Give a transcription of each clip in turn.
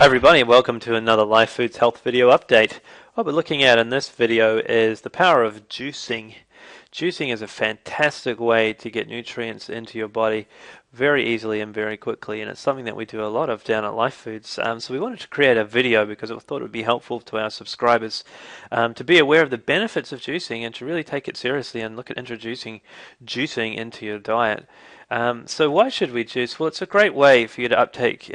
Hi everybody, welcome to another LifeFoods health video update. What we're looking at in this video is the power of juicing. Juicing is a fantastic way to get nutrients into your body very easily and very quickly, and it's something that we do a lot of down at LifeFoods. So we wanted to create a video because we thought it would be helpful to our subscribers to be aware of the benefits of juicing and to really take it seriously and look at introducing juicing into your diet. So why should we juice? Well, it's a great way for you to uptake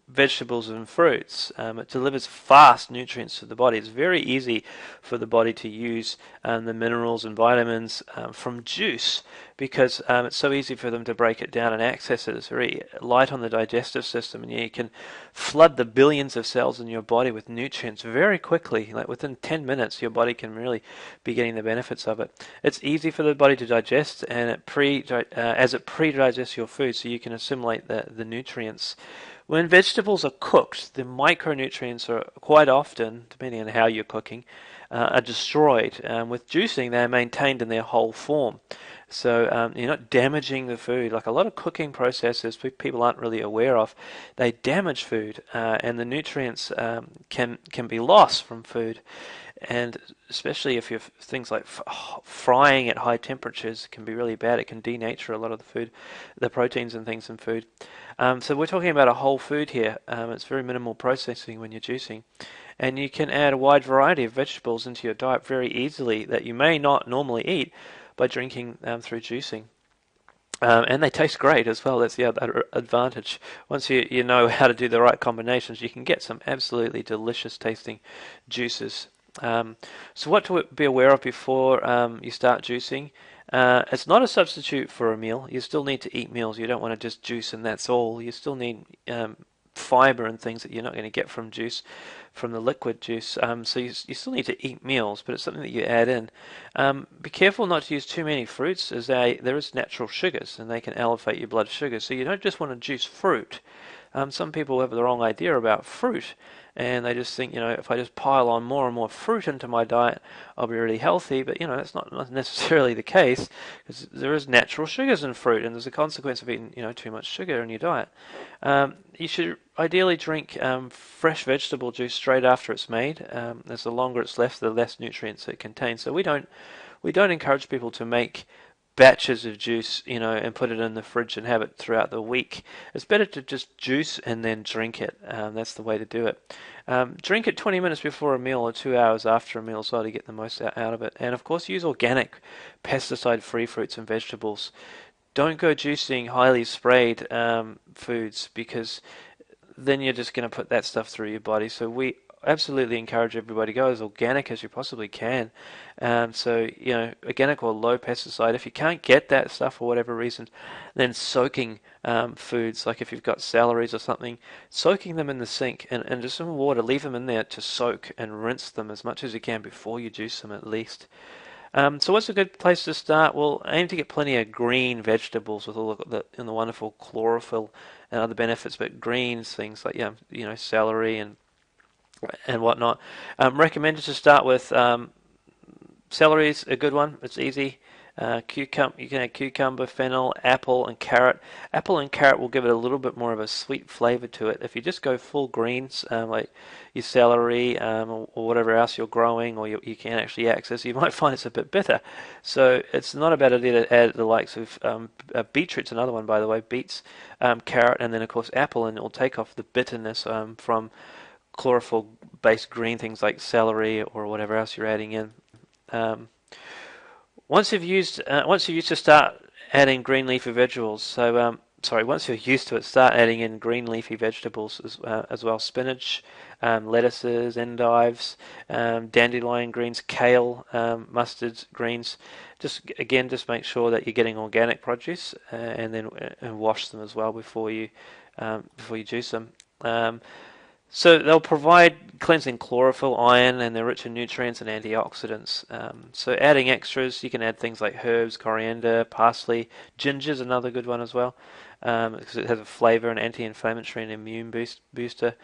vegetables and fruits. It delivers fast nutrients to the body. It's very easy for the body to use the minerals and vitamins from juice because it's so easy for them to break it down and access it. It's very light on the digestive system, and you can flood the billions of cells in your body with nutrients very quickly. Like within 10 minutes, your body can really be getting the benefits of it. It's easy for the body to digest, and as it pre-digests your food, so you can assimilate the nutrients. When vegetables are cooked, the micronutrients are quite often, depending on how you're cooking, are destroyed. With juicing, they're maintained in their whole form. So you're not damaging the food. Like a lot of cooking processes people aren't really aware of, they damage food, and the nutrients can be lost from food. And especially if you're things like frying at high temperatures can be really bad. It can denature a lot of the food, the proteins and things in food. So we're talking about a whole food here. It's very minimal processing when you're juicing. And you can add a wide variety of vegetables into your diet very easily that you may not normally eat by drinking through juicing. And they taste great as well. That's the other advantage. Once you know how to do the right combinations, you can get some absolutely delicious tasting juices. So what to be aware of before you start juicing? It's not a substitute for a meal. You still need to eat meals. You don't want to just juice and that's all. You still need fiber and things that you're not going to get from juice, from the liquid juice. So you still need to eat meals, but it's something that you add in. Be careful not to use too many fruits, as there is natural sugars, and they can elevate your blood sugar. So you don't just want to juice fruit. Some people have the wrong idea about fruit, and they just think, if I just pile on more and more fruit into my diet, I'll be really healthy. But, that's not necessarily the case, because there is natural sugars in fruit, and there's a consequence of eating, too much sugar in your diet. You should ideally drink fresh vegetable juice straight after it's made. As the longer it's left, the less nutrients it contains. So we don't encourage people to make batches of juice, and put it in the fridge and have it throughout the week. It's better to just juice and then drink it. That's the way to do it. Drink it 20 minutes before a meal or 2 hours after a meal as well to get the most out of it. And of course, use organic, pesticide-free fruits and vegetables. Don't go juicing highly sprayed foods, because then you're just going to put that stuff through your body. So we absolutely encourage everybody to go as organic as you possibly can. So, organic or low pesticide. If you can't get that stuff for whatever reason, then soaking foods, like if you've got celeries or something, soaking them in the sink and just some water, leave them in there to soak and rinse them as much as you can before you juice them at least. So what's a good place to start? Well, aim to get plenty of green vegetables with all the wonderful chlorophyll and other benefits, but greens, things like celery and whatnot. Recommended to start with celery's a good one. It's easy. Cucumber, you can add cucumber, fennel, apple, and carrot. Apple and carrot will give it a little bit more of a sweet flavor to it. If you just go full greens, like your celery or whatever else you're growing or you can actually access, you might find it's a bit bitter. So it's not a bad idea to add the likes of beetroot's another one, by the way, beets, carrot, and then of course apple, and it will take off the bitterness from chlorophyll-based green things like celery or whatever else you're adding in. Once you're used to start adding green leafy vegetables. So once you're used to it, start adding in green leafy vegetables as well. Spinach, lettuces, endives, dandelion greens, kale, mustards, greens. Just make sure that you're getting organic produce and then wash them as well before you juice them. So they'll provide cleansing chlorophyll, iron, and they're rich in nutrients and antioxidants. So adding extras, you can add things like herbs, coriander, parsley. Ginger's another good one as well, because it has a flavor, an anti-inflammatory and immune booster.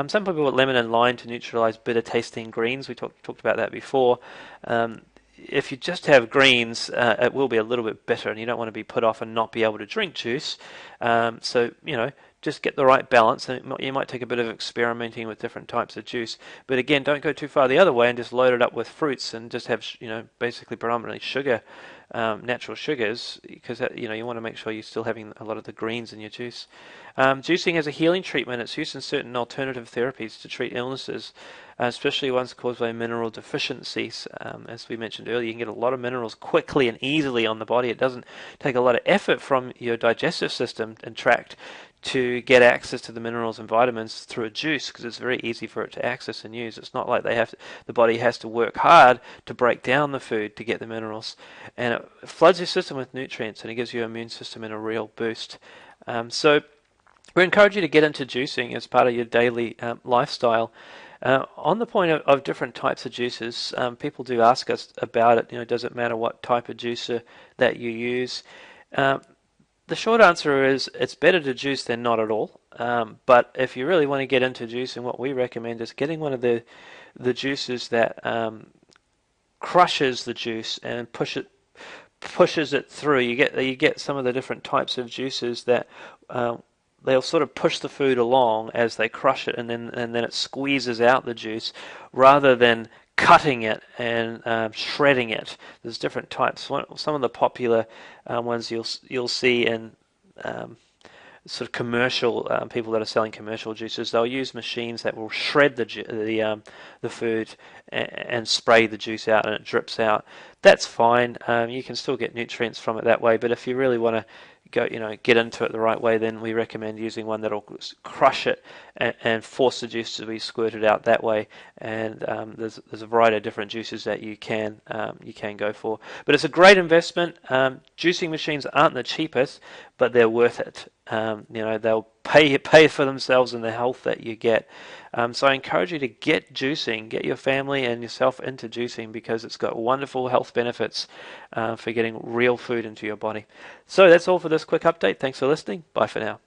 Some people put lemon and lime to neutralize bitter-tasting greens. We talked about that before. If you just have greens, it will be a little bit bitter, and you don't want to be put off and not be able to drink juice. So just get the right balance, and you might take a bit of experimenting with different types of juice. But again, don't go too far the other way and just load it up with fruits and just have basically predominantly sugar, natural sugars, because you want to make sure you're still having a lot of the greens in your juice. Juicing as a healing treatment, it's used in certain alternative therapies to treat illnesses, especially ones caused by mineral deficiencies. As we mentioned earlier, you can get a lot of minerals quickly and easily on the body. It doesn't take a lot of effort from your digestive system and tract to get access to the minerals and vitamins through a juice, because it's very easy for it to access and use. It's not like the body has to work hard to break down the food to get the minerals, and it floods your system with nutrients, and it gives your immune system a real boost. So we encourage you to get into juicing as part of your daily lifestyle. On the point of different types of juices, people do ask us about it. Does it matter what type of juicer that you use? The short answer is it's better to juice than not at all. But if you really want to get into juicing, what we recommend is getting one of the juicers that crushes the juice and pushes it through. You get some of the different types of juices that they'll sort of push the food along as they crush it, and then it squeezes out the juice rather than cutting it and shredding it. There's different types. Some of the popular ones you'll see in sort of commercial people that are selling commercial juices. They'll use machines that will shred the food and spray the juice out, and it drips out. That's fine. You can still get nutrients from it that way. But if you really want to get into it the right way, then we recommend using one that'll crush it and force the juice to be squirted out that way. And there's a variety of different juices that you can go for. But it's a great investment. Juicing machines aren't the cheapest, but they're worth it. They'll pay for themselves and the health that you get. So I encourage you to get juicing, get your family and yourself into juicing, because it's got wonderful health benefits for getting real food into your body. So that's all for this quick update. Thanks for listening. Bye for now.